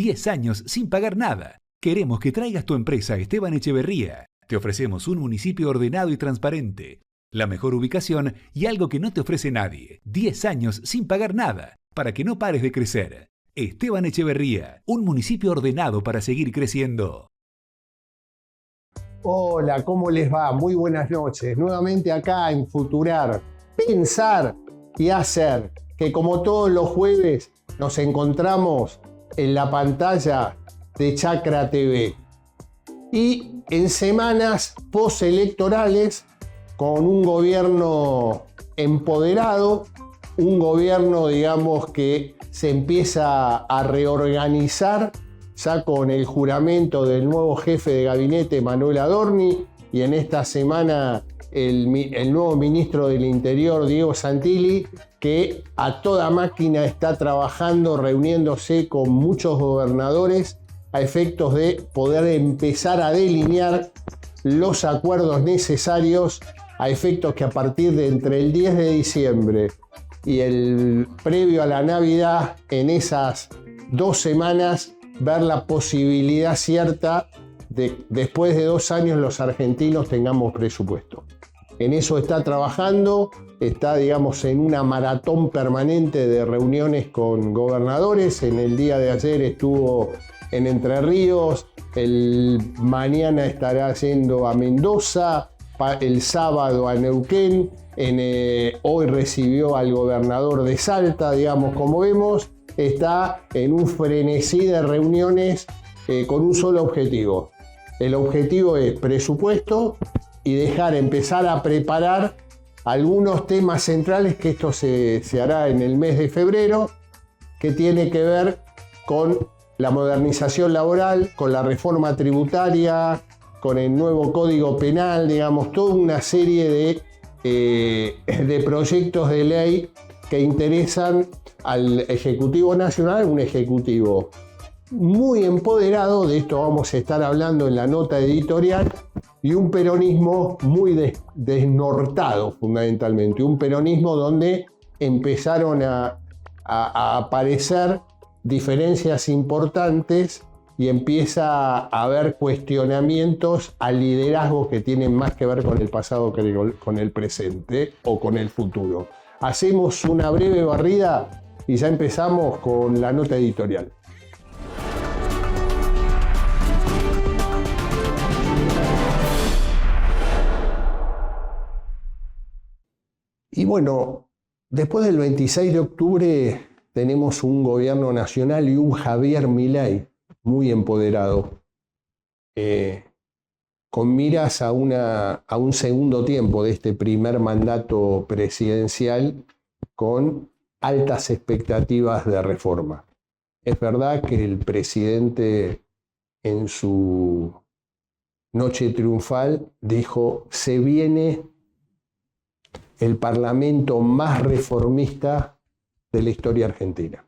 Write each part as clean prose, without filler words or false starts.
10 años sin pagar nada. Queremos que traigas tu empresa a Esteban Echeverría. Te ofrecemos un municipio ordenado y transparente, la mejor ubicación y algo que no te ofrece nadie. 10 años sin pagar nada, para que no pares de crecer. Esteban Echeverría, un municipio ordenado para seguir creciendo. Hola, ¿cómo les va? Muy buenas noches. Nuevamente acá en Futurar. Pensar y hacer, que como todos los jueves nos encontramos en la pantalla de Chacra TV. Y en semanas postelectorales, con un gobierno empoderado, un gobierno, digamos, que se empieza a reorganizar ya con el juramento del nuevo jefe de gabinete, Manuel Adorni, y en esta semana el nuevo ministro del Interior, Diego Santilli, que a toda máquina está trabajando, reuniéndose con muchos gobernadores a efectos de poder empezar a delinear los acuerdos necesarios a efectos que a partir de entre el 10 de diciembre y el previo a la Navidad, en esas 2 semanas, ver la posibilidad cierta de después de 2 años los argentinos tengamos presupuesto. En eso está trabajando, está, digamos, en una maratón permanente de reuniones con gobernadores. En el día de ayer estuvo en Entre Ríos, mañana estará yendo a Mendoza, el sábado a Neuquén, hoy recibió al gobernador de Salta. Digamos, como vemos, está en un frenesí de reuniones con un solo objetivo. El objetivo es presupuesto y empezar a preparar algunos temas centrales, que esto se hará en el mes de febrero, que tiene que ver con la modernización laboral, con la reforma tributaria, con el nuevo Código Penal, digamos, toda una serie de proyectos de ley que interesan al Ejecutivo Nacional, un Ejecutivo muy empoderado, de esto vamos a estar hablando en la nota editorial, y un peronismo muy desnortado fundamentalmente, un peronismo donde empezaron a aparecer diferencias importantes y empieza a haber cuestionamientos al liderazgo que tienen más que ver con el pasado que con el presente o con el futuro. Hacemos una breve barrida y ya empezamos con la nota editorial. Y bueno, después del 26 de octubre tenemos un gobierno nacional y un Javier Milei muy empoderado, con miras a un segundo tiempo de este primer mandato presidencial, con altas expectativas de reforma. Es verdad que el presidente en su noche triunfal dijo: se viene el parlamento más reformista de la historia argentina.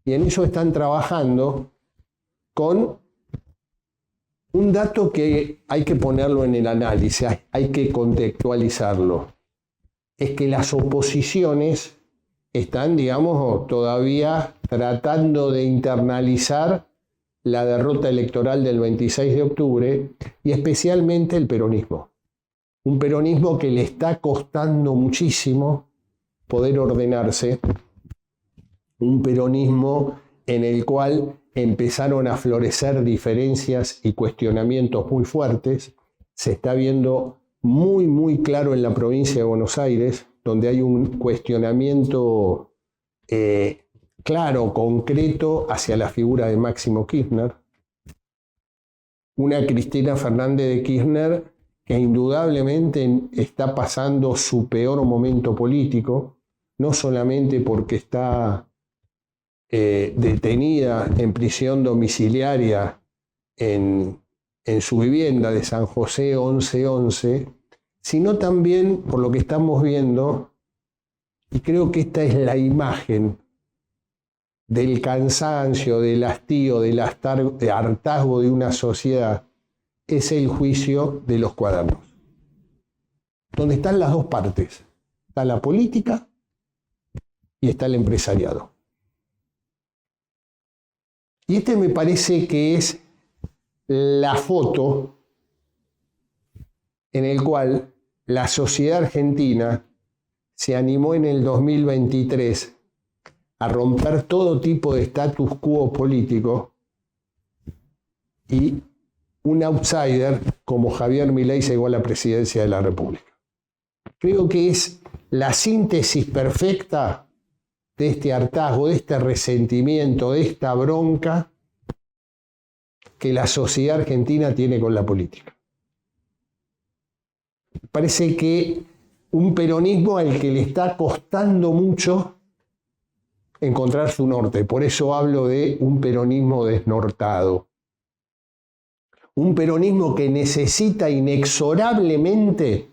Y en eso están trabajando con un dato que hay que ponerlo en el análisis, hay que contextualizarlo. Es que las oposiciones están, digamos, todavía tratando de internalizar la derrota electoral del 26 de octubre y especialmente el peronismo. Un peronismo que le está costando muchísimo poder ordenarse, un peronismo en el cual empezaron a florecer diferencias y cuestionamientos muy fuertes. Se está viendo muy, muy claro en la provincia de Buenos Aires, donde hay un cuestionamiento claro, concreto hacia la figura de Máximo Kirchner. Una Cristina Fernández de Kirchner que indudablemente está pasando su peor momento político, no solamente porque está detenida en prisión domiciliaria en su vivienda de San José 1111, sino también por lo que estamos viendo, y creo que esta es la imagen del cansancio, del hastío, del hartazgo de una sociedad, es el juicio de los cuadernos, donde están las dos partes. Está la política y está el empresariado. Y este me parece que es la foto en el cual la sociedad argentina se animó en el 2023 a romper todo tipo de status quo político y un outsider como Javier Milei llegó a la presidencia de la República. Creo que es la síntesis perfecta de este hartazgo, de este resentimiento, de esta bronca que la sociedad argentina tiene con la política. Parece que un peronismo al que le está costando mucho encontrar su norte. Por eso hablo de un peronismo desnortado. Un peronismo que necesita inexorablemente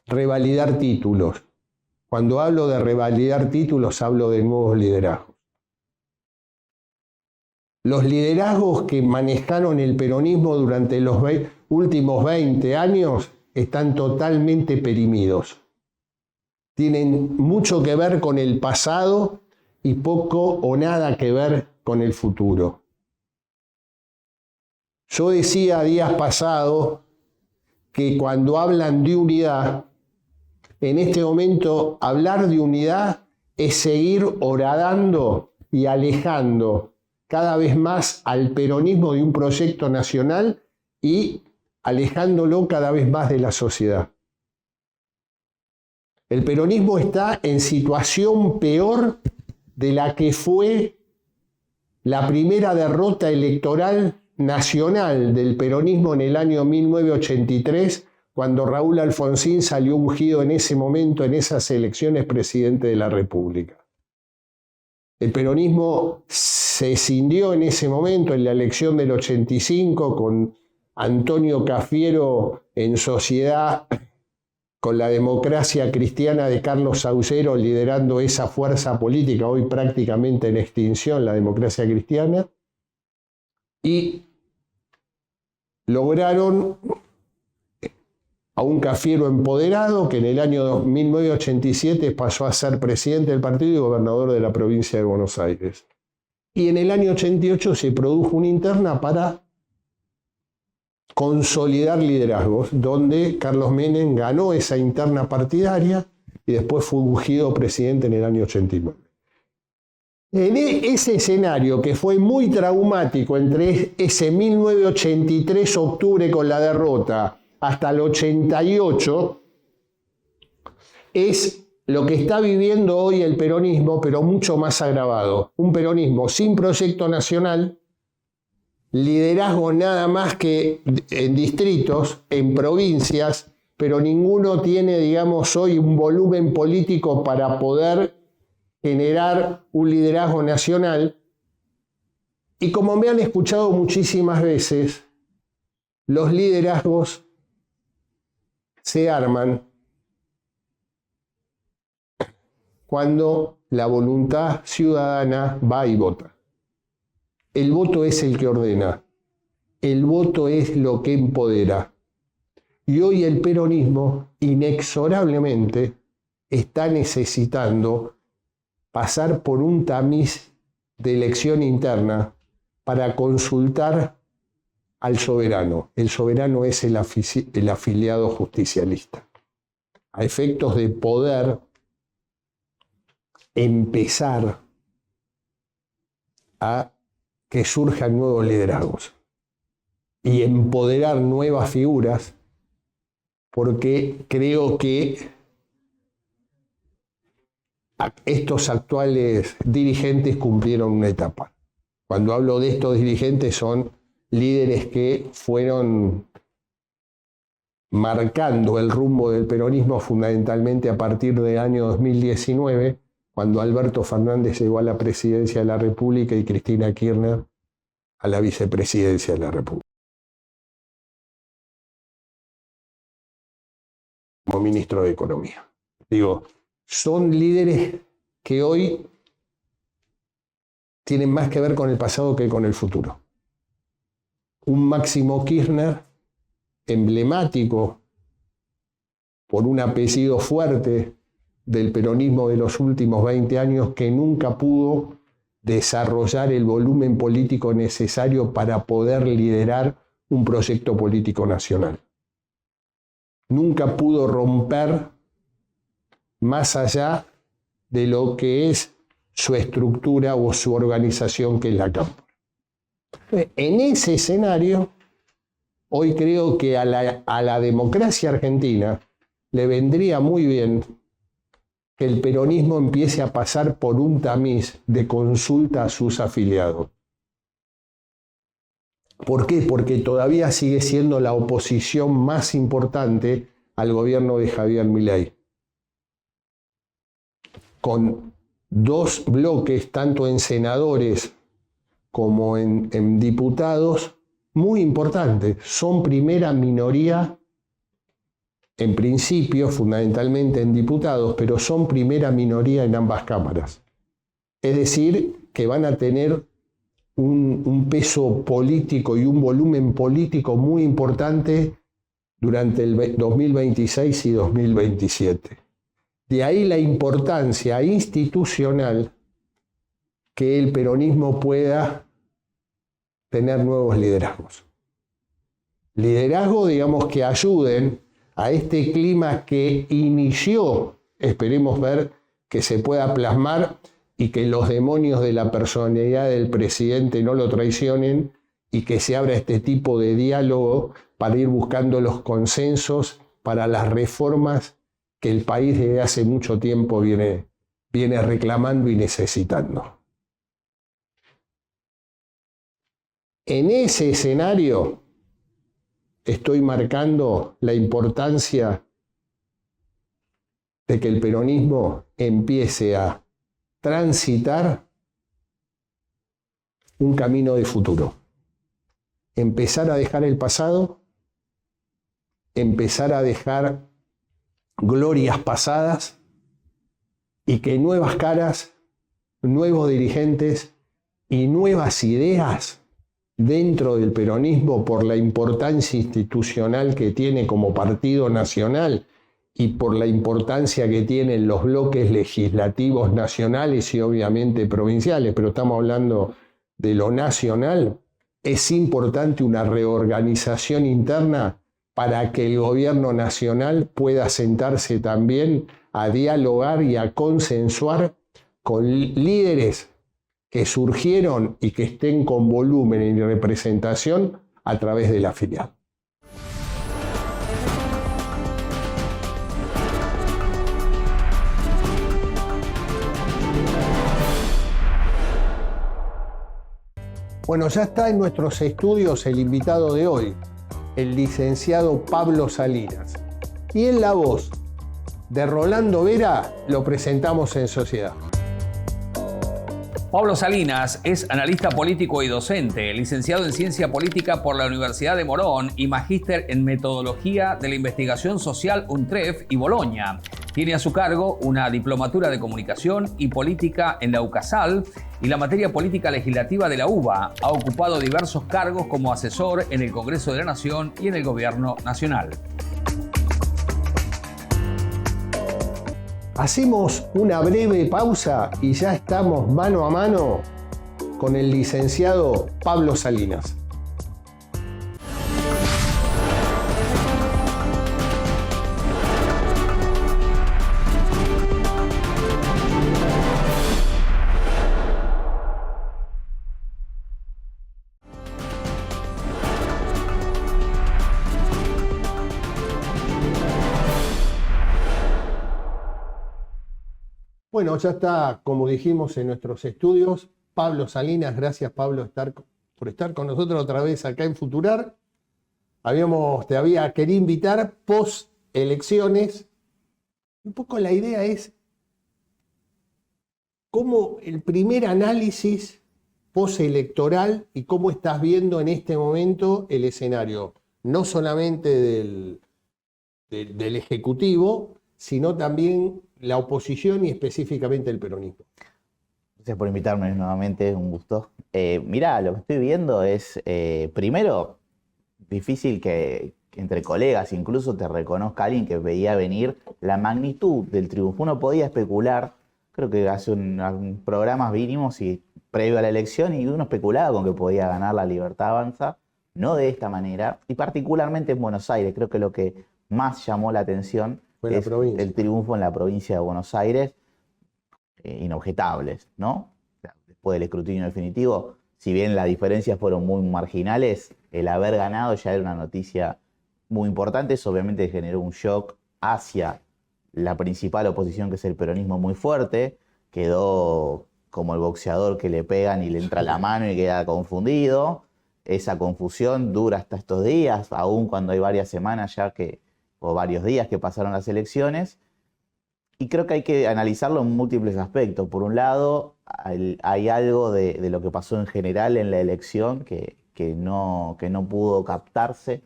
revalidar títulos. Cuando hablo de revalidar títulos, hablo de nuevos liderazgos. Los liderazgos que manejaron el peronismo durante los últimos 20 años están totalmente perimidos. Tienen mucho que ver con el pasado y poco o nada que ver con el futuro. Yo decía días pasados que cuando hablan de unidad, en este momento hablar de unidad es seguir horadando y alejando cada vez más al peronismo de un proyecto nacional y alejándolo cada vez más de la sociedad. El peronismo está en situación peor de la que fue la primera derrota electoral nacional del peronismo en el año 1983, cuando Raúl Alfonsín salió ungido en ese momento, en esas elecciones, presidente de la República. El peronismo se escindió en ese momento, en la elección del 85, con Antonio Cafiero en sociedad con la Democracia Cristiana de Carlos Saucero liderando esa fuerza política, hoy prácticamente en extinción, la Democracia Cristiana, y lograron a un Cafiero empoderado que en el año 1987 pasó a ser presidente del partido y gobernador de la provincia de Buenos Aires. Y en el año 88 se produjo una interna para consolidar liderazgos, donde Carlos Menem ganó esa interna partidaria y después fue ungido presidente en el año 89. En ese escenario que fue muy traumático entre ese 1983 octubre con la derrota hasta el 88, es lo que está viviendo hoy el peronismo, pero mucho más agravado. Un peronismo sin proyecto nacional, liderazgo nada más que en distritos, en provincias, pero ninguno tiene, digamos, hoy un volumen político para poder generar un liderazgo nacional. Y como me han escuchado muchísimas veces, los liderazgos se arman cuando la voluntad ciudadana va y vota. El voto es el que ordena, el voto es lo que empodera. Y hoy el peronismo inexorablemente está necesitando pasar por un tamiz de elección interna para consultar al soberano. El soberano es el afiliado justicialista. A efectos de poder empezar a que surjan nuevos liderazgos y empoderar nuevas figuras, porque creo que estos actuales dirigentes cumplieron una etapa. Cuando hablo de estos dirigentes son líderes que fueron marcando el rumbo del peronismo fundamentalmente a partir del año 2019, cuando Alberto Fernández llegó a la presidencia de la República y Cristina Kirchner a la vicepresidencia de la República. Como ministro de Economía. Digo, son líderes que hoy tienen más que ver con el pasado que con el futuro. Un Máximo Kirchner emblemático por un apellido fuerte del peronismo de los últimos 20 años que nunca pudo desarrollar el volumen político necesario para poder liderar un proyecto político nacional. Nunca pudo romper más allá de lo que es su estructura o su organización, que es la Cámpora. En ese escenario, hoy creo que a la democracia argentina le vendría muy bien que el peronismo empiece a pasar por un tamiz de consulta a sus afiliados. ¿Por qué? Porque todavía sigue siendo la oposición más importante al gobierno de Javier Milei, con dos bloques, tanto en senadores como en diputados, muy importantes. Son primera minoría, en principio, fundamentalmente en diputados, pero son primera minoría en ambas cámaras. Es decir, que van a tener un peso político y un volumen político muy importante durante el 2026 y 2027. De ahí la importancia institucional que el peronismo pueda tener nuevos liderazgos. Liderazgos, digamos, que ayuden a este clima que inició, esperemos ver que se pueda plasmar y que los demonios de la personalidad del presidente no lo traicionen, y que se abra este tipo de diálogo para ir buscando los consensos para las reformas que el país desde hace mucho tiempo viene reclamando y necesitando. En ese escenario estoy marcando la importancia de que el peronismo empiece a transitar un camino de futuro. Empezar a dejar el pasado, empezar a dejar glorias pasadas, y que nuevas caras, nuevos dirigentes y nuevas ideas dentro del peronismo, por la importancia institucional que tiene como partido nacional y por la importancia que tienen los bloques legislativos nacionales y obviamente provinciales, pero estamos hablando de lo nacional, es importante una reorganización interna para que el gobierno nacional pueda sentarse también a dialogar y a consensuar con líderes que surgieron y que estén con volumen y representación a través de la filial. Bueno, ya está en nuestros estudios el invitado de hoy, el licenciado Pablo Salinas. Y en la voz de Rolando Vera lo presentamos en sociedad. Pablo Salinas es analista político y docente, licenciado en Ciencia Política por la Universidad de Morón y magíster en Metodología de la Investigación Social UNTREF y Bolonia. Tiene a su cargo una diplomatura de Comunicación y Política en la UCASAL y la materia Política Legislativa de la UBA. Ha ocupado diversos cargos como asesor en el Congreso de la Nación y en el Gobierno Nacional. Hacemos una breve pausa y ya estamos mano a mano con el licenciado Pablo Salinas. Bueno, ya está, como dijimos, en nuestros estudios, Pablo Salinas. Gracias, Pablo, por estar con nosotros otra vez acá en Futurar. Te había querido invitar post elecciones. Un poco la idea es cómo el primer análisis postelectoral y cómo estás viendo en este momento el escenario, no solamente del Ejecutivo, sino también la oposición y específicamente el peronismo. Gracias por invitarme nuevamente, un gusto. Mirá, lo que estoy viendo es, primero, difícil que entre colegas incluso te reconozca alguien que veía venir la magnitud del triunfo. Uno podía especular, creo que hace unos programas vinimos y previo a la elección y uno especulaba con que podía ganar la Libertad Avanza, no de esta manera, y particularmente en Buenos Aires. Creo que lo que más llamó la atención es el triunfo en la provincia de Buenos Aires, inobjetables, ¿no? Después del escrutinio definitivo, si bien las diferencias fueron muy marginales, el haber ganado ya era una noticia muy importante. Eso obviamente generó un shock hacia la principal oposición, que es el peronismo, muy fuerte. Quedó como el boxeador que le pegan y le entra la mano y queda confundido. Esa confusión dura hasta estos días, aún cuando hay varias semanas ya o varios días que pasaron las elecciones. Y creo que hay que analizarlo en múltiples aspectos. Por un lado, hay algo de lo que pasó en general en la elección que no pudo captarse,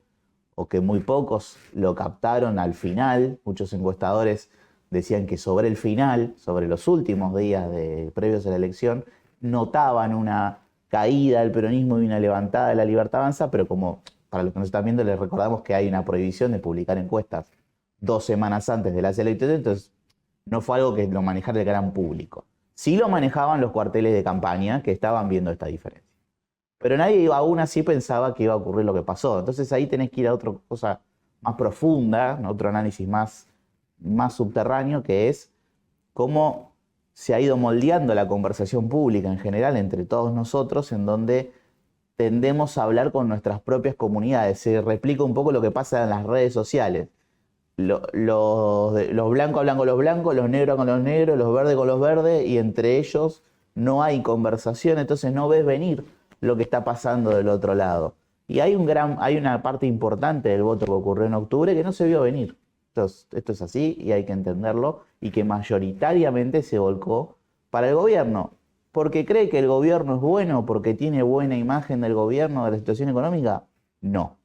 o que muy pocos lo captaron al final. Muchos encuestadores decían que sobre el final, sobre los últimos días previos a la elección, notaban una caída del peronismo y una levantada de la Libertad Avanza, pero como para los que nos están viendo les recordamos que hay una prohibición de publicar encuestas 2 semanas antes de las elecciones, entonces no fue algo que lo manejara el gran público. Sí lo manejaban los cuarteles de campaña que estaban viendo esta diferencia. Pero nadie aún así pensaba que iba a ocurrir lo que pasó. Entonces ahí tenés que ir a otra cosa más profunda, otro análisis más subterráneo, que es cómo se ha ido moldeando la conversación pública en general entre todos nosotros, en donde tendemos a hablar con nuestras propias comunidades. Se replica un poco lo que pasa en las redes sociales. Los blancos hablan con los blancos, los negros con los negros, los verdes con los verdes, y entre ellos no hay conversación, entonces no ves venir lo que está pasando del otro lado. Y hay una parte importante del voto que ocurrió en octubre que no se vio venir. Entonces, esto es así y hay que entenderlo, y que mayoritariamente se volcó para el gobierno. ¿Porque cree que el gobierno es bueno? ¿Porque tiene buena imagen del gobierno, de la situación económica? No.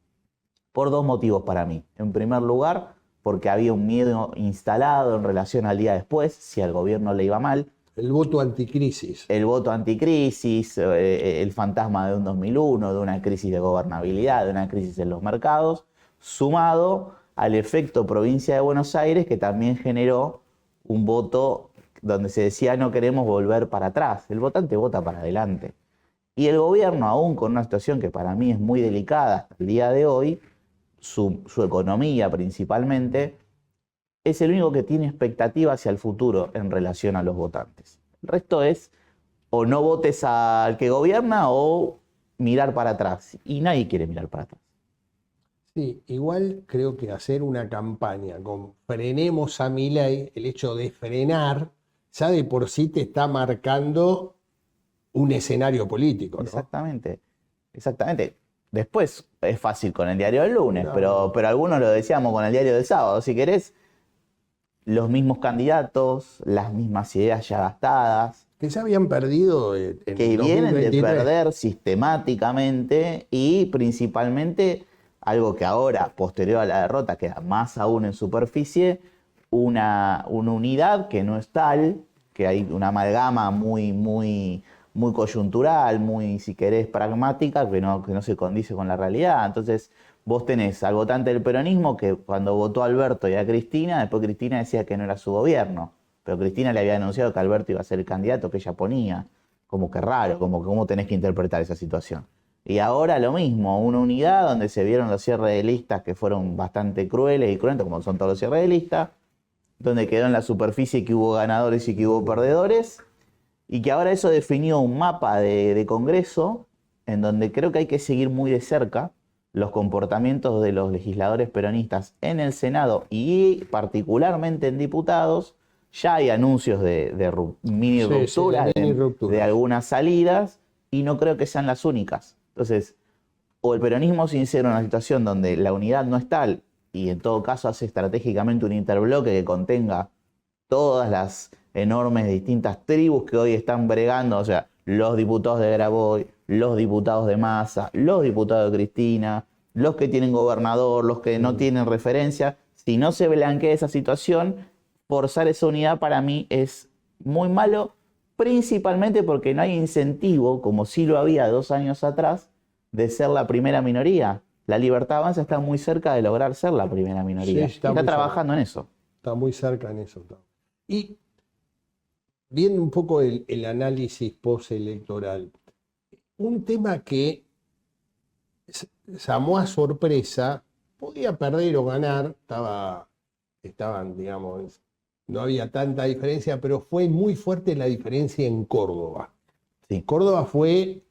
Por 2 motivos para mí. En primer lugar, porque había un miedo instalado en relación al día después, si al gobierno le iba mal. El voto anticrisis. El voto anticrisis, el fantasma de un 2001, de una crisis de gobernabilidad, de una crisis en los mercados, sumado al efecto provincia de Buenos Aires, que también generó un voto donde se decía no queremos volver para atrás. El votante vota para adelante. Y el gobierno, aún con una situación que para mí es muy delicada hasta el día de hoy, su economía principalmente, es el único que tiene expectativa hacia el futuro en relación a los votantes. El resto es o no votes al que gobierna o mirar para atrás. Y nadie quiere mirar para atrás. Sí, igual creo que hacer una campaña con frenemos a Milei, el hecho de frenar, ya de por sí te está marcando un escenario político, ¿no? Exactamente. Después es fácil con el diario del lunes, No. pero algunos lo decíamos con el diario del sábado. Si querés, los mismos candidatos, las mismas ideas ya gastadas, Que ya habían perdido en que vienen de 2023. perder sistemáticamente, y principalmente algo que ahora, posterior a la derrota, queda más aún en superficie, una unidad que no es tal, que hay una amalgama muy coyuntural, muy, si querés, pragmática, que no se condice con la realidad. Entonces vos tenés al votante del peronismo que cuando votó a Alberto y a Cristina, después Cristina decía que no era su gobierno, pero Cristina le había anunciado que Alberto iba a ser el candidato que ella ponía. Como que raro, como que cómo tenés que interpretar esa situación. Y ahora lo mismo, una unidad donde se vieron los cierres de listas que fueron bastante crueles y cruentos, como son todos los cierres de listas, donde quedó en la superficie que hubo ganadores y que hubo perdedores, y que ahora eso definió un mapa de Congreso en donde creo que hay que seguir muy de cerca los comportamientos de los legisladores peronistas en el Senado y particularmente en diputados. Ya hay anuncios de mini rupturas, de algunas salidas, y no creo que sean las únicas. Entonces, o el peronismo se insere en una situación donde la unidad no es tal, y en todo caso hace estratégicamente un interbloque que contenga todas las enormes distintas tribus que hoy están bregando, o sea, los diputados de Graboy, los diputados de Massa, los diputados de Cristina, los que tienen gobernador, los que no tienen referencia. Si no se blanquea esa situación, forzar esa unidad para mí es muy malo, principalmente porque no hay incentivo, como sí lo había 2 años atrás, de ser la primera minoría. La Libertad Avanza está muy cerca de lograr ser la primera minoría. Sí, está trabajando en eso. Está muy cerca en eso. Y viendo un poco el análisis postelectoral, un tema que llamó a sorpresa, podía perder o ganar, estaban, digamos, no había tanta diferencia, pero fue muy fuerte la diferencia en Córdoba. Sí. Córdoba fue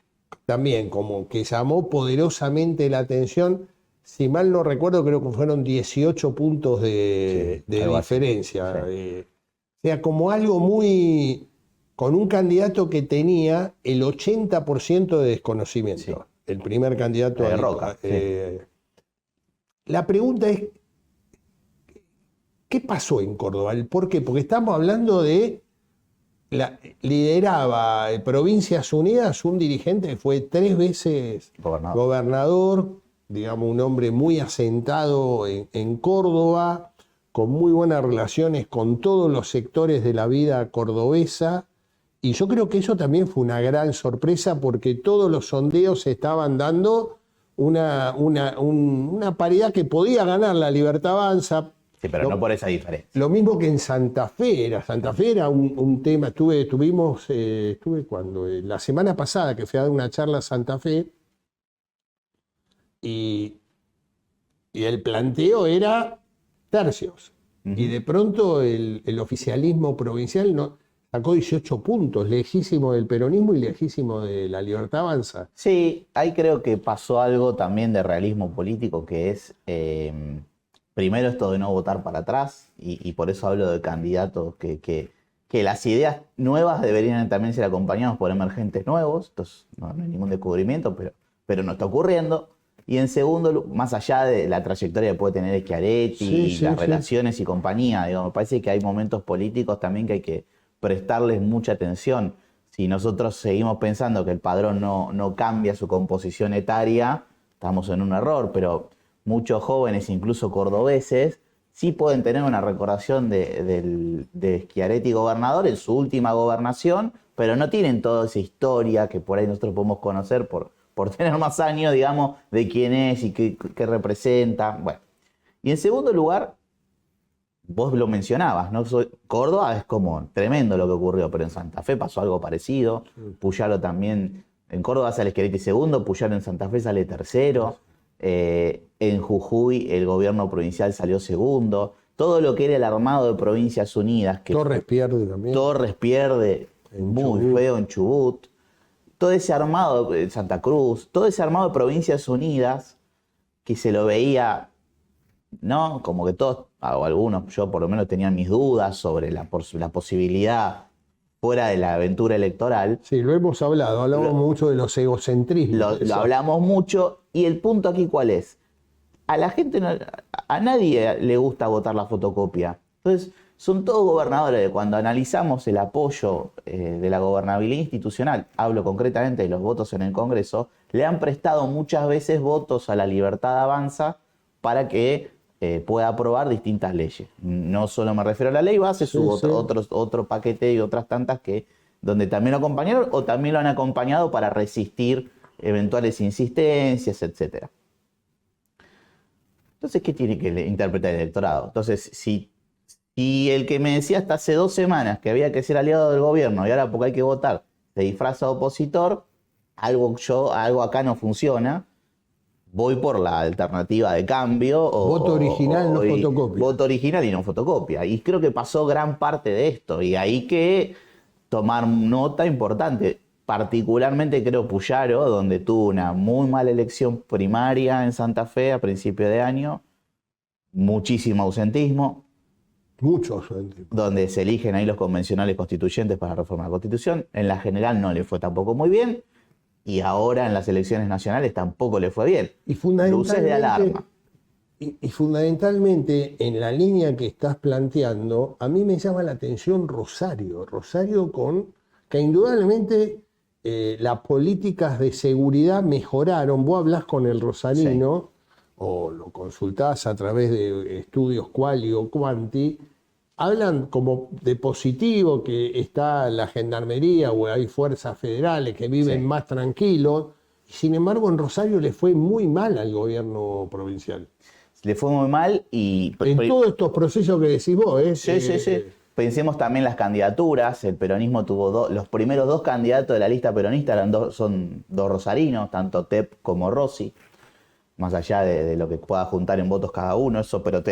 también como que llamó poderosamente la atención. Si mal no recuerdo, creo que fueron 18 puntos de diferencia. Sí. O sea, como algo muy... con un candidato que tenía el 80% de desconocimiento. Sí. El primer candidato de Roca. La pregunta es, ¿qué pasó en Córdoba? ¿Por qué? Porque estamos hablando de... lideraba Provincias Unidas un dirigente que fue 3 veces gobernador, digamos un hombre muy asentado en Córdoba, con muy buenas relaciones con todos los sectores de la vida cordobesa, y yo creo que eso también fue una gran sorpresa porque todos los sondeos estaban dando una paridad que podía ganar la Libertad Avanza. Sí, pero no por esa diferencia. Lo mismo que en Santa Fe. Santa Fe era un tema. Estuve cuando la semana pasada que fui a dar una charla a Santa Fe y el planteo era tercios. Y de pronto el oficialismo provincial sacó 18 puntos, lejísimo del peronismo y lejísimo de la Libertad Avanza. Sí, ahí creo que pasó algo también de realismo político, que es... primero esto de no votar para atrás, y por eso hablo de candidatos que las ideas nuevas deberían también ser acompañadas por emergentes nuevos. Entonces no hay ningún descubrimiento, pero no está ocurriendo. Y en segundo, más allá de la trayectoria que puede tener Schiaretti, las relaciones y compañía, digamos, me parece que hay momentos políticos también que hay que prestarles mucha atención. Si nosotros seguimos pensando que el padrón no cambia su composición etaria, estamos en un error, pero... muchos jóvenes, incluso cordobeses, sí pueden tener una recordación de Schiaretti gobernador en su última gobernación, pero no tienen toda esa historia que por ahí nosotros podemos conocer por tener más años, digamos, de quién es y qué representa. Bueno. Y en segundo lugar, vos lo mencionabas, ¿no? Córdoba es como tremendo lo que ocurrió, pero en Santa Fe pasó algo parecido. Puyaro también, en Córdoba sale Schiaretti segundo, Puyaro en Santa Fe sale tercero. En Jujuy el gobierno provincial salió segundo. Todo lo que era el armado de Provincias Unidas, que Torres pierde también. Torres pierde muy feo en Chubut. Todo ese armado de Santa Cruz, todo ese armado de Provincias Unidas que se lo veía, ¿no? Como que todos, o algunos, yo por lo menos tenía mis dudas sobre la posibilidad fuera de la aventura electoral. Sí, lo hemos hablado, hablamos mucho de los egocentrismos. Lo hablamos mucho, y el punto aquí ¿cuál es? A la gente, a nadie le gusta votar la fotocopia. Entonces, son todos gobernadores. Cuando analizamos el apoyo de la gobernabilidad institucional, hablo concretamente de los votos en el Congreso, le han prestado muchas veces votos a la Libertad Avanza para que pueda aprobar distintas leyes. No solo me refiero a la ley base, otro paquete y otras tantas donde también lo acompañaron o también lo han acompañado para resistir eventuales insistencias, etc. Entonces, ¿qué tiene que interpretar el electorado? Entonces, si el que me decía hasta hace 2 semanas que había que ser aliado del gobierno y ahora porque hay que votar se disfraza de opositor, algo acá no funciona. Voy por la alternativa de cambio. Voto original, no fotocopia. Voto original y no fotocopia. Y creo que pasó gran parte de esto. Y hay que tomar nota importante. Particularmente creo Puyaro, donde tuvo una muy mala elección primaria en Santa Fe a principio de año. Muchísimo ausentismo. Mucho ausentismo. Donde se eligen ahí los convencionales constituyentes para reformar la Constitución. En la general no le fue tampoco muy bien. Y ahora en las elecciones nacionales tampoco le fue bien. Y fundamentalmente, luces de alarma. Y fundamentalmente en la línea que estás planteando, a mí me llama la atención Rosario. Rosario que indudablemente las políticas de seguridad mejoraron. Vos hablás con el rosarino, o lo consultás a través de estudios Quali o Quanti, hablan como de positivo, que está la gendarmería o hay fuerzas federales que viven más tranquilos. Sin embargo, en Rosario le fue muy mal al gobierno provincial. Le fue muy mal y... En todos estos procesos que decís vos, Sí. Pensemos también las candidaturas. El peronismo tuvo los primeros 2 candidatos de la lista peronista son 2 rosarinos, tanto Tep como Rossi, más allá de lo que pueda juntar en votos cada uno, eso, pero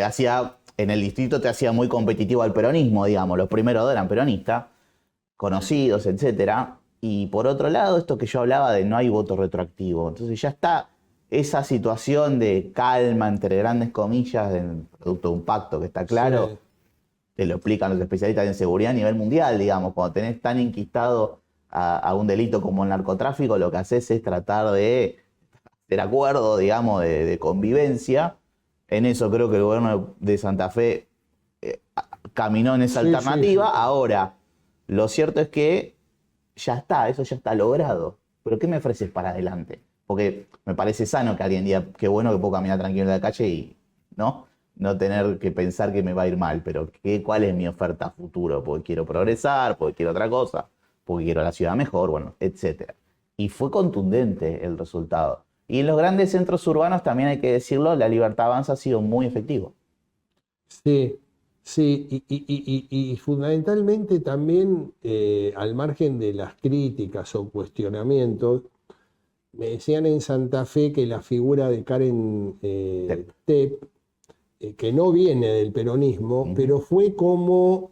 en el distrito te hacía muy competitivo al peronismo, digamos. Los primeros 2 eran peronistas, conocidos, etcétera. Y por otro lado, esto que yo hablaba de no hay voto retroactivo. Entonces ya está esa situación de calma, entre grandes comillas, producto de un pacto que está claro. Sí. Te lo explican los especialistas en seguridad a nivel mundial, digamos. Cuando tenés tan enquistado a un delito como el narcotráfico, lo que haces es tratar de hacer acuerdo, digamos, de convivencia. En eso creo que el gobierno de Santa Fe caminó en esa alternativa. Sí. Ahora, lo cierto es que ya está, eso ya está logrado. Pero ¿qué me ofreces para adelante? Porque me parece sano que alguien diga, qué bueno que puedo caminar tranquilo en la calle y no tener que pensar que me va a ir mal. Pero ¿cuál es mi oferta a futuro? Porque quiero progresar, porque quiero otra cosa, porque quiero la ciudad mejor, bueno, etc. Y fue contundente el resultado. Y en los grandes centros urbanos, también hay que decirlo, la Libertad Avanza ha sido muy efectivo. Sí, sí, y fundamentalmente también, al margen de las críticas o cuestionamientos, me decían en Santa Fe que la figura de Karen Tep, que no viene del peronismo, pero fue como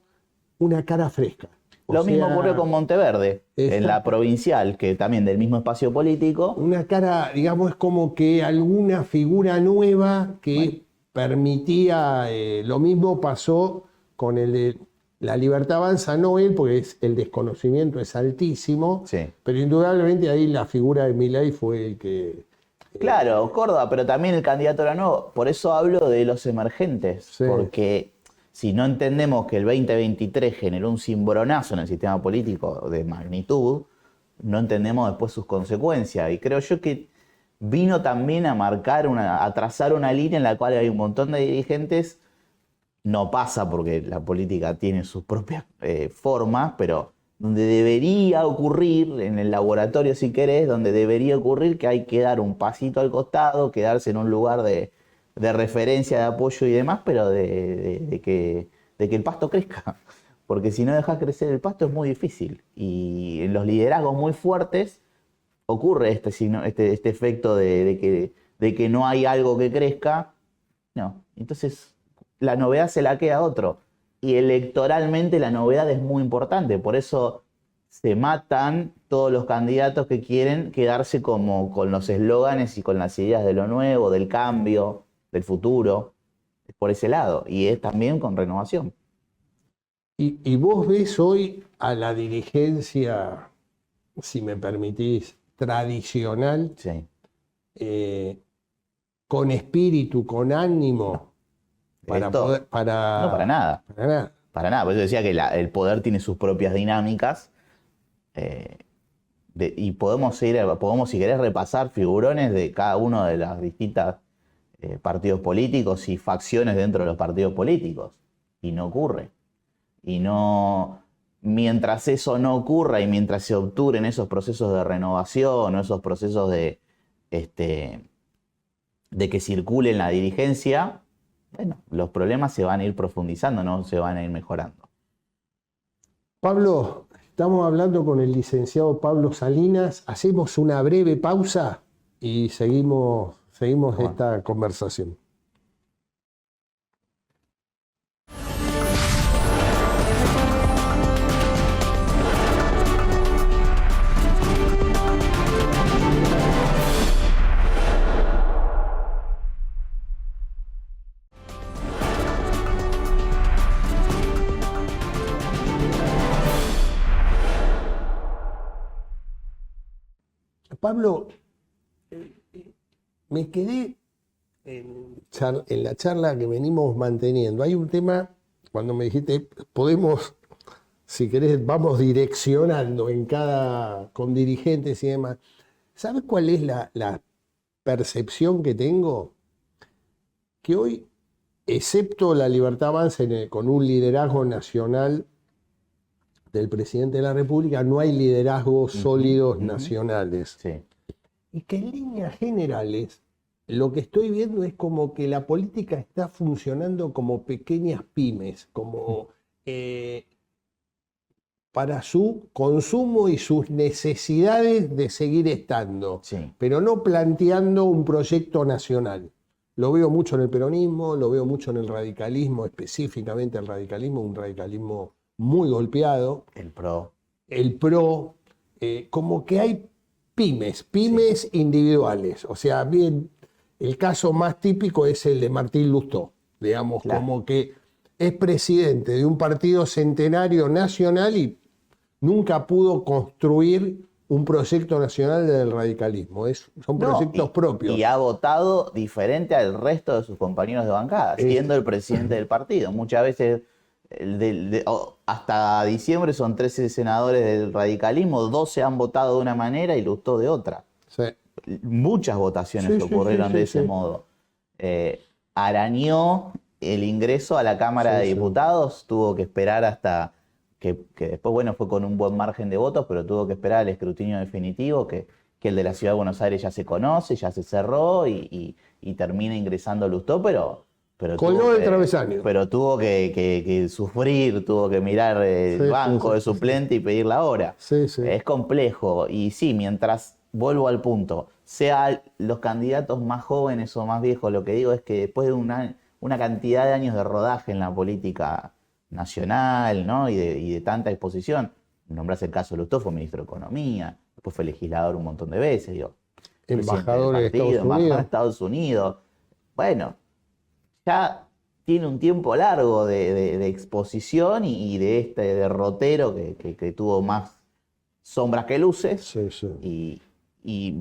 una cara fresca. Lo mismo ocurrió con Monteverde, en la provincial, que también del mismo espacio político. Una cara, digamos, es como que alguna figura nueva que permitía, lo mismo pasó con el de la Libertad Avanza, no él, porque el desconocimiento es altísimo, sí. Pero indudablemente ahí la figura de Milei fue el que... Claro, Córdoba, pero también el candidato era nuevo. Por eso hablo de los emergentes, sí. Porque si no entendemos que el 2023 generó un cimbronazo en el sistema político de magnitud, no entendemos después sus consecuencias. Y creo yo que vino también a trazar una línea en la cual hay un montón de dirigentes. No pasa porque la política tiene sus propias formas, pero donde debería ocurrir, en el laboratorio si querés, donde debería ocurrir que hay que dar un pasito al costado, quedarse en un lugar de referencia, de apoyo y demás, pero de que el pasto crezca. Porque si no dejas crecer el pasto es muy difícil. Y en los liderazgos muy fuertes ocurre este efecto de que no hay algo que crezca. No, entonces la novedad se la queda a otro. Y electoralmente la novedad es muy importante. Por eso se matan todos los candidatos que quieren quedarse como con los eslóganes y con las ideas de lo nuevo, del cambio, del futuro. Es por ese lado. Y es también con renovación. Y vos ves hoy a la dirigencia, si me permitís, tradicional, sí. Con espíritu, con ánimo, No, para nada. Para nada. Por eso decía que el poder tiene sus propias dinámicas. Y podemos, si querés, repasar figurones de cada uno de las distintas partidos políticos y facciones dentro de los partidos políticos. Y no ocurre. Y no, mientras eso no ocurra y mientras se obturen esos procesos de renovación o esos procesos de que circule en la dirigencia, bueno, los problemas se van a ir profundizando, no se van a ir mejorando. Pablo, estamos hablando con el licenciado Pablo Salinas. Hacemos una breve pausa y seguimos esta conversación. Pablo, me quedé en la charla que venimos manteniendo. Hay un tema, cuando me dijiste, podemos, si querés, vamos direccionando con dirigentes y demás. ¿Sabes cuál es la percepción que tengo? Que hoy, excepto la Libertad Avanza con un liderazgo nacional del presidente de la República, no hay liderazgos sólidos nacionales. Sí. Y que en líneas generales, lo que estoy viendo es como que la política está funcionando como pequeñas pymes, como para su consumo y sus necesidades de seguir estando, Sí. pero no planteando un proyecto nacional. Lo veo mucho en el peronismo, lo veo mucho en el radicalismo, específicamente el radicalismo, un radicalismo muy golpeado. El PRO. El PRO, como que hay pymes individuales. O sea, bien, el caso más típico es el de Martín Lustó, digamos, Claro. como que es presidente de un partido centenario nacional y nunca pudo construir un proyecto nacional del radicalismo. Son No, proyectos propios. Y ha votado diferente al resto de sus compañeros de bancada, siendo el presidente del partido. Muchas veces, hasta diciembre, son 13 senadores del radicalismo, 12 han votado de una manera y Lustó de otra. Sí. Muchas votaciones ocurrieron de ese modo. Arañó el ingreso a la Cámara de Diputados, tuvo que esperar hasta que después, bueno, fue con un buen margen de votos, pero tuvo que esperar el escrutinio definitivo, que el de la Ciudad de Buenos Aires ya se conoce, ya se cerró y termina ingresando Lustó, pero Coló el travesaño. Pero tuvo que sufrir, tuvo que mirar el banco de suplente y pedir la hora. Sí, sí. Es complejo. Y sí, mientras, vuelvo al punto, sea los candidatos más jóvenes o más viejos, lo que digo es que después de una cantidad de años de rodaje en la política nacional, ¿no? y de tanta exposición, nombrás el caso de Lustó, fue ministro de Economía, después fue legislador un montón de veces, digo, embajador de Estados Unidos. Bueno, ya tiene un tiempo largo de exposición y de este derrotero que tuvo más sombras que luces. Sí, sí. Y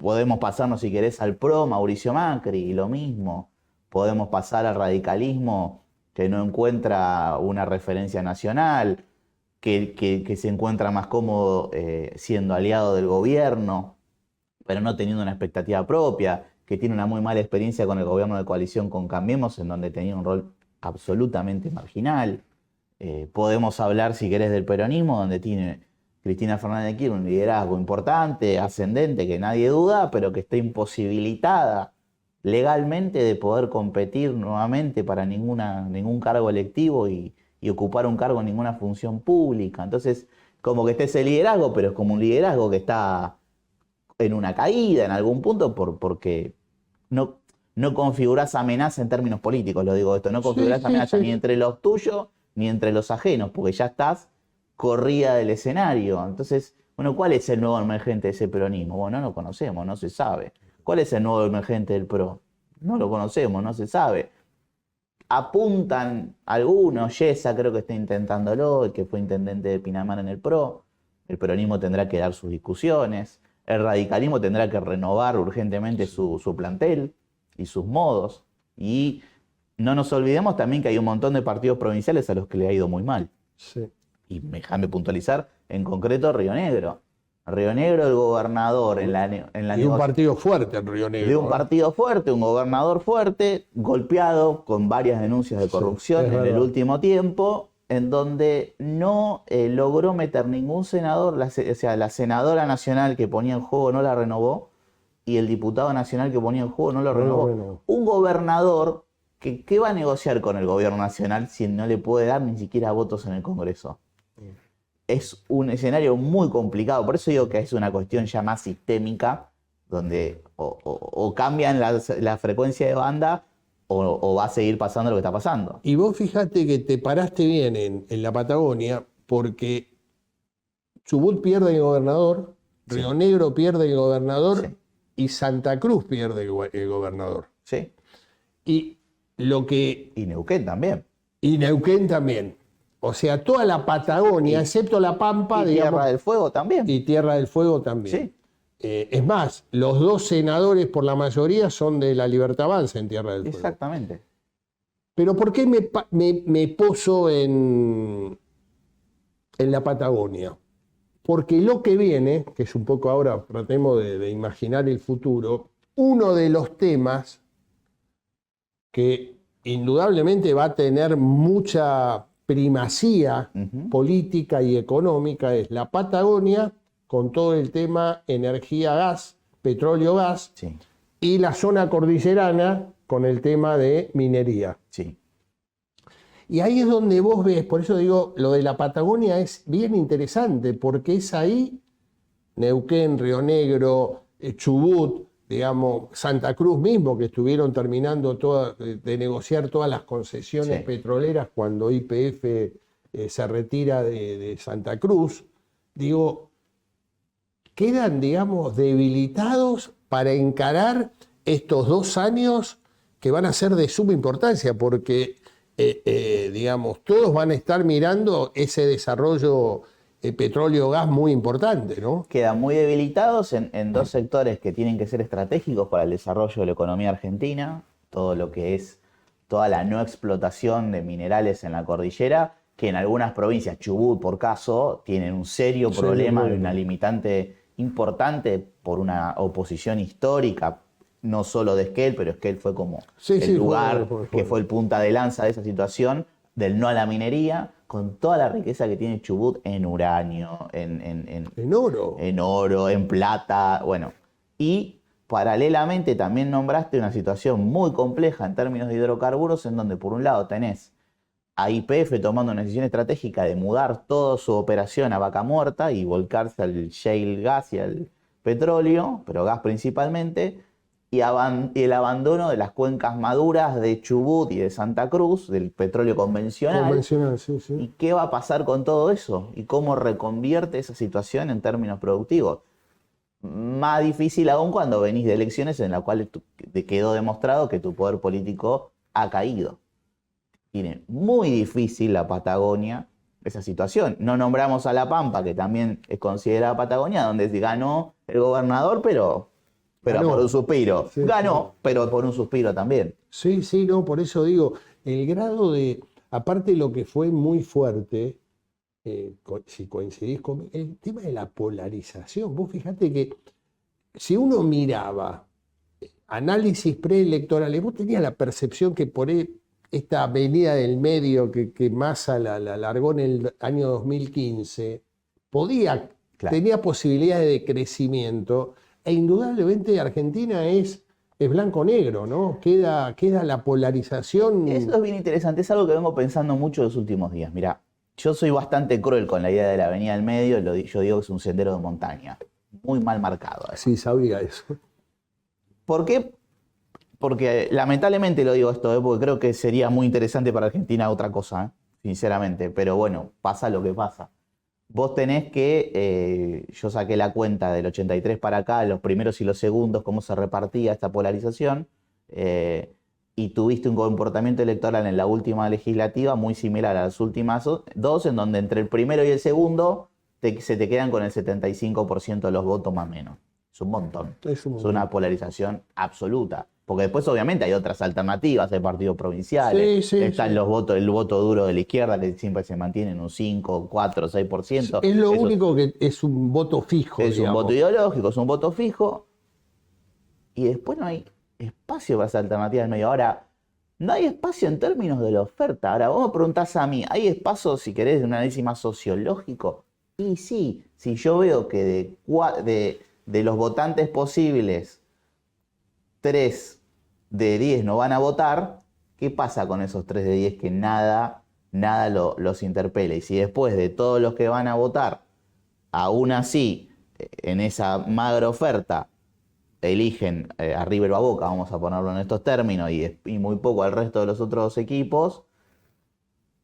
podemos pasarnos, si querés, al PRO, Mauricio Macri, y lo mismo. Podemos pasar al radicalismo, que no encuentra una referencia nacional, que se encuentra más cómodo siendo aliado del gobierno, pero no teniendo una expectativa propia, que tiene una muy mala experiencia con el gobierno de coalición con Cambiemos, en donde tenía un rol absolutamente marginal. Podemos hablar, si querés, del peronismo, donde tiene Cristina Fernández de Kirchner un liderazgo importante, ascendente, que nadie duda, pero que está imposibilitada legalmente de poder competir nuevamente para ningún cargo electivo y ocupar un cargo en ninguna función pública. Entonces, como que está ese liderazgo, pero es como un liderazgo que está en una caída en algún punto porque no configurás amenaza en términos políticos, lo digo esto, no configurás amenaza ni entre los tuyos ni entre los ajenos, porque ya estás corrida del escenario. Entonces, bueno, ¿cuál es el nuevo emergente de ese peronismo? Bueno, no lo conocemos, no se sabe. ¿Cuál es el nuevo emergente del PRO? No lo conocemos, no se sabe. Apuntan algunos, Yesa creo que está intentándolo, el que fue intendente de Pinamar en el PRO. El peronismo tendrá que dar sus discusiones. El radicalismo tendrá que renovar urgentemente su plantel y sus modos. Y no nos olvidemos también que hay un montón de partidos provinciales a los que le ha ido muy mal. Sí. Y déjame puntualizar, en concreto Río Negro. Río Negro, el gobernador en la y un partido fuerte en Río Negro. De un partido fuerte, un gobernador fuerte, golpeado con varias denuncias de corrupción en el último tiempo, en donde no logró meter ningún senador, o sea, la senadora nacional que ponía en juego no la renovó, y el diputado nacional que ponía en juego no lo renovó. Un gobernador que ¿qué va a negociar con el gobierno nacional si no le puede dar ni siquiera votos en el Congreso? Es un escenario muy complicado, por eso digo que es una cuestión ya más sistémica, donde o cambian la frecuencia de banda o va a seguir pasando lo que está pasando. Y vos fíjate que te paraste bien en la Patagonia, porque Chubut pierde el gobernador, Río Negro pierde el gobernador y Santa Cruz pierde el gobernador. Sí. Y Neuquén también. Y Neuquén también. O sea, toda la Patagonia, excepto La Pampa, y digamos. Tierra del Fuego también. Y Tierra del Fuego también. Sí. Es más, los dos senadores por la mayoría son de la Libertad Avanza en Tierra del Fuego. Exactamente. Pero ¿por qué me poso en la Patagonia? Porque lo que viene, que es un poco ahora, tratemos de imaginar el futuro, uno de los temas que indudablemente va a tener mucha primacía política y económica es la Patagonia, con todo el tema energía-gas, petróleo-gas, y la zona cordillerana con el tema de minería. Sí. Y ahí es donde vos ves, por eso digo, lo de la Patagonia es bien interesante, porque es ahí, Neuquén, Río Negro, Chubut, digamos, Santa Cruz mismo, que estuvieron terminando de negociar todas las concesiones petroleras cuando YPF se retira de Santa Cruz, digo, quedan, digamos, debilitados para encarar estos 2 años que van a ser de suma importancia, porque, digamos, todos van a estar mirando ese desarrollo petróleo-gas muy importante, ¿no? Quedan muy debilitados en 2 sectores que tienen que ser estratégicos para el desarrollo de la economía argentina, todo lo que es toda la no explotación de minerales en la cordillera, que en algunas provincias, Chubut por caso, tienen un serio problema y una limitante importante por una oposición histórica, no solo de Esquel, pero Esquel fue como el lugar que fue el punta de lanza de esa situación, del no a la minería, con toda la riqueza que tiene Chubut en uranio, en oro, en plata, bueno. Y paralelamente también nombraste una situación muy compleja en términos de hidrocarburos, en donde por un lado tenés a YPF tomando una decisión estratégica de mudar toda su operación a Vaca Muerta y volcarse al shale gas y al petróleo, pero gas principalmente, y el abandono de las cuencas maduras de Chubut y de Santa Cruz, del petróleo convencional. Sí. ¿Y qué va a pasar con todo eso? ¿Y cómo reconvierte esa situación en términos productivos? Más difícil aún cuando venís de elecciones en las cuales te quedó demostrado que tu poder político ha caído. Tiene muy difícil la Patagonia esa situación. No nombramos a La Pampa, que también es considerada Patagonia, donde ganó el gobernador, pero por un suspiro. Ganó, pero por un suspiro también. Sí, no, por eso digo, el grado de, aparte lo que fue muy fuerte, si coincidís con el tema de la polarización. Vos fijate que si uno miraba análisis preelectorales, vos tenías la percepción que por esta avenida del medio que Massa la largó en el año 2015, tenía posibilidades de crecimiento, e indudablemente Argentina es blanco-negro, ¿no? Queda la polarización. Eso es bien interesante, es algo que vengo pensando mucho los últimos días. Mirá, yo soy bastante cruel con la idea de la avenida del medio, yo digo que es un sendero de montaña, muy mal marcado. Sí, sabía eso. ¿Por qué? Porque lamentablemente lo digo esto, porque creo que sería muy interesante para Argentina otra cosa, sinceramente, pero bueno, pasa lo que pasa. Vos tenés que, yo saqué la cuenta del 83 para acá, los primeros y los segundos, cómo se repartía esta polarización, y tuviste un comportamiento electoral en la última legislativa muy similar a las últimas 2, en donde entre el primero y el segundo se te quedan con el 75% de los votos más o menos. Es un montón. Es una polarización absoluta. Porque después obviamente hay otras alternativas, hay partidos provinciales, están los votos, el voto duro de la izquierda que siempre se mantiene en un 5, 4, 6%. Es lo único que es un voto fijo. Es un voto ideológico, es un voto fijo. Y después no hay espacio para esa alternativa del medio. Ahora, no hay espacio en términos de la oferta. Ahora, vos me preguntás a mí, ¿hay espacio, si querés, de un análisis más sociológico? Y sí, si yo veo que de los votantes posibles, 3 de 10 no van a votar, ¿qué pasa con esos 3 de 10 que nada los interpela? Y si después de todos los que van a votar, aún así, en esa magra oferta, eligen a River o a Boca, vamos a ponerlo en estos términos, y muy poco al resto de los otros equipos,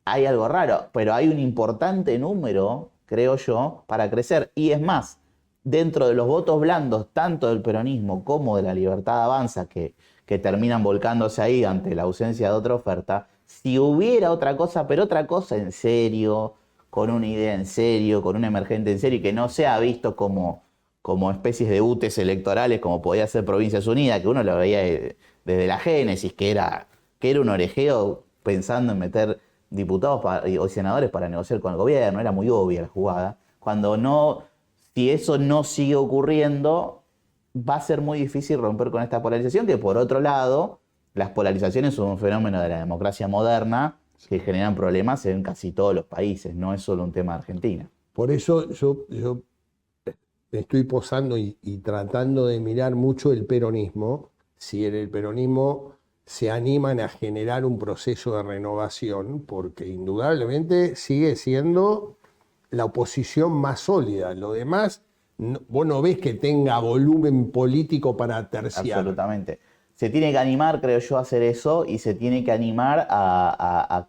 hay algo raro, pero hay un importante número, creo yo, para crecer. Y es más, dentro de los votos blandos, tanto del peronismo como de la Libertad Avanza, que terminan volcándose ahí ante la ausencia de otra oferta, si hubiera otra cosa, pero otra cosa en serio, con una idea en serio, con un emergente en serio, y que no sea visto como especies de UTEs electorales, como podía ser Provincias Unidas, que uno lo veía desde la génesis, que era un orejeo pensando en meter diputados o senadores para negociar con el gobierno, era muy obvia la jugada. Si eso no sigue ocurriendo, va a ser muy difícil romper con esta polarización, que por otro lado, las polarizaciones son un fenómeno de la democracia moderna que generan problemas en casi todos los países, no es solo un tema de Argentina. Por eso yo me estoy posando y tratando de mirar mucho el peronismo. Si en el peronismo se animan a generar un proceso de renovación, porque indudablemente sigue siendo la oposición más sólida. Lo demás, vos no ves que tenga volumen político para terciar. Absolutamente. Se tiene que animar, creo yo, a hacer eso, y se tiene que animar a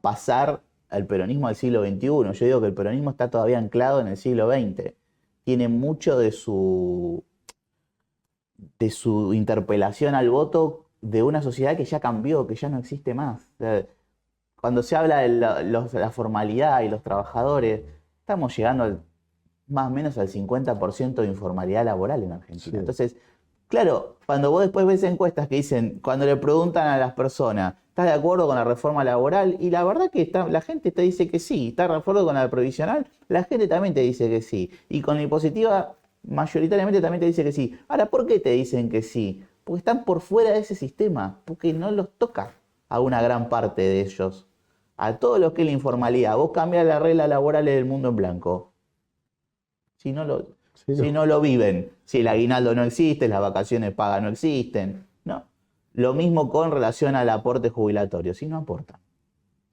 pasar al peronismo del siglo XXI. Yo digo que el peronismo está todavía anclado en el siglo XX. Tiene mucho de su interpelación al voto de una sociedad que ya cambió, que ya no existe más. O sea, cuando se habla de la formalidad y los trabajadores, estamos llegando más o menos al 50% de informalidad laboral en Argentina. Sí. Entonces, claro, cuando vos después ves encuestas que dicen, cuando le preguntan a las personas, ¿estás de acuerdo con la reforma laboral? Y la verdad que la gente te dice que sí. ¿Estás de acuerdo con la previsional? La gente también te dice que sí. Y con la impositiva, mayoritariamente también te dice que sí. Ahora, ¿por qué te dicen que sí? Porque están por fuera de ese sistema, porque no los toca a una gran parte de ellos. A todos los que es la informalidad. Vos cambias las reglas laborales del mundo en blanco. Si no lo viven, si el aguinaldo no existe, las vacaciones pagas no existen, ¿no? Lo mismo con relación al aporte jubilatorio, si no aportan,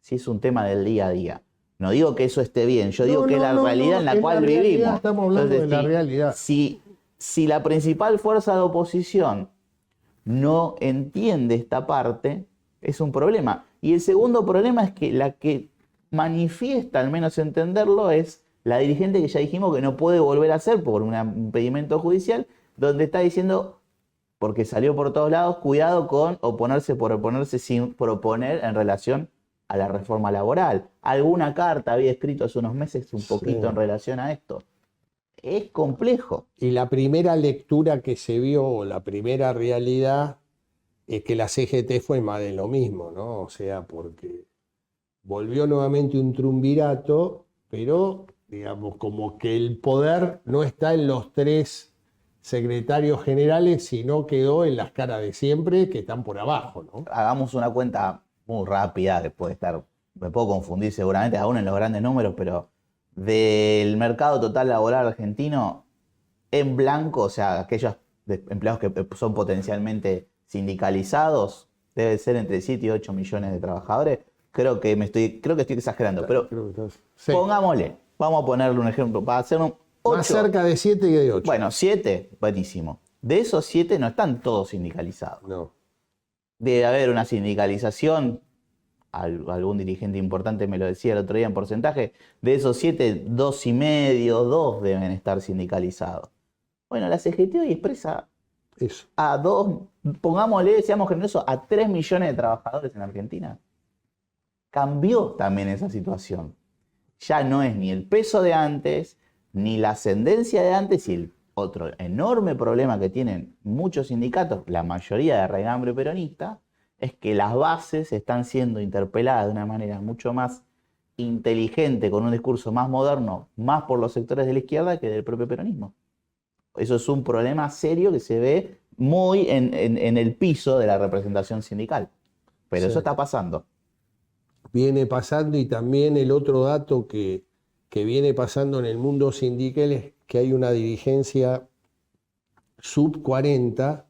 si es un tema del día a día. No digo que eso esté bien, yo digo que es la realidad en la cual vivimos. Estamos hablando de la realidad. Si la principal fuerza de oposición no entiende esta parte, es un problema. Y el segundo problema es que la que manifiesta, al menos entenderlo, es la dirigente que ya dijimos que no puede volver a hacer por un impedimento judicial, donde está diciendo, porque salió por todos lados, cuidado con oponerse por oponerse sin proponer en relación a la reforma laboral. Alguna carta había escrito hace unos meses un poquito en relación a esto. Es complejo. Y la primera lectura que se vio, la primera realidad, es que la CGT fue más de lo mismo, ¿no? O sea, porque volvió nuevamente un triunvirato, pero digamos, como que el poder no está en los tres secretarios generales, sino quedó en las caras de siempre que están por abajo, ¿no? Hagamos una cuenta muy rápida, que puede estar, me puedo confundir seguramente aún en los grandes números, pero del mercado total laboral argentino, en blanco, o sea, aquellos empleados que son potencialmente sindicalizados, debe ser entre 7 y 8 millones de trabajadores. Creo que estoy exagerando, pero pongámosle. Vamos a ponerle un ejemplo. Para hacer un 8. Más cerca de 7 que de 8. Bueno, 7, buenísimo. De esos 7 no están todos sindicalizados. No. Debe haber una sindicalización, algún dirigente importante me lo decía el otro día en porcentaje, de esos 7, 2,5, 2 deben estar sindicalizados. Bueno, la CGT hoy expresa eso. A 2, pongámosle, seamos generosos, a 3 millones de trabajadores en Argentina. Cambió también esa situación. Ya no es ni el peso de antes, ni la ascendencia de antes, y el otro enorme problema que tienen muchos sindicatos, la mayoría de raigambre peronista, es que las bases están siendo interpeladas de una manera mucho más inteligente, con un discurso más moderno, más por los sectores de la izquierda que del propio peronismo. Eso es un problema serio que se ve muy en el piso de la representación sindical. Pero sí, eso está pasando. Viene pasando, y también el otro dato que viene pasando en el mundo sindical es que hay una dirigencia sub 40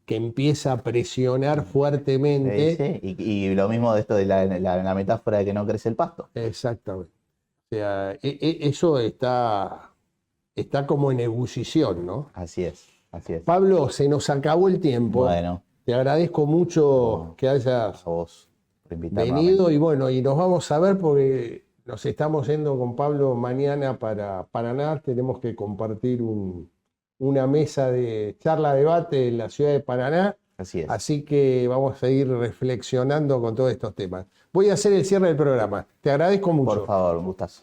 que empieza a presionar fuertemente. Sí, sí. Y lo mismo de esto de la metáfora de que no crece el pasto. Exactamente. O sea, eso está como en ebullición, ¿no? Así es, así es. Pablo, se nos acabó el tiempo. Bueno. Te agradezco mucho que hayas venido, y bueno, y nos vamos a ver porque nos estamos yendo con Pablo mañana para Paraná. Tenemos que compartir una mesa de charla-debate en la ciudad de Paraná. Así es. Así que vamos a seguir reflexionando con todos estos temas. Voy a hacer el cierre del programa. Te agradezco mucho. Por favor, un gustazo.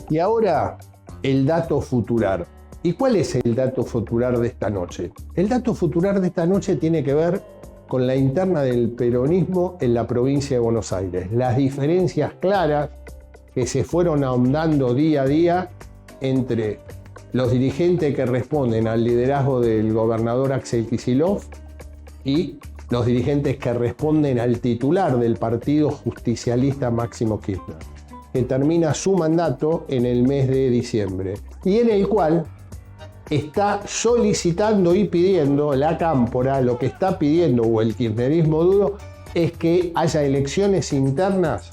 Y ahora, el dato futurar. ¿Y cuál es el dato futurar de esta noche? El dato futurar de esta noche tiene que ver con la interna del peronismo en la provincia de Buenos Aires. Las diferencias claras que se fueron ahondando día a día entre los dirigentes que responden al liderazgo del gobernador Axel Kicillof y los dirigentes que responden al titular del partido justicialista Máximo Kirchner. que termina su mandato en el mes de diciembre, y en el cual está solicitando y pidiendo la Cámpora, lo que está pidiendo, o el kirchnerismo duro, es que haya elecciones internas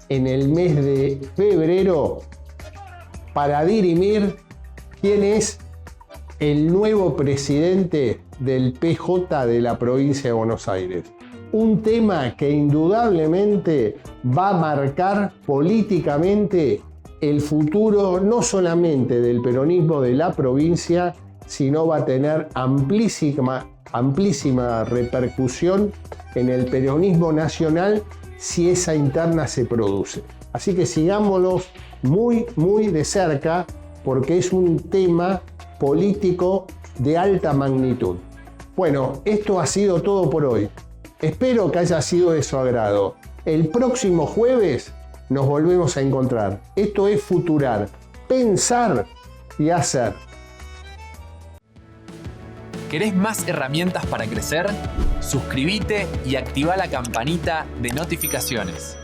en el mes de febrero para dirimir quién es el nuevo presidente del PJ de la provincia de Buenos Aires. Un tema que indudablemente va a marcar políticamente el futuro no solamente del peronismo de la provincia, sino va a tener amplísima repercusión en el peronismo nacional si esa interna se produce. Así que sigámoslos muy de cerca, porque es un tema político de alta magnitud. Bueno, esto ha sido todo por hoy. Espero que haya sido de su agrado. El próximo jueves nos volvemos a encontrar. Esto es Futurar, pensar y hacer. ¿Querés más herramientas para crecer? Suscríbete y activa la campanita de notificaciones.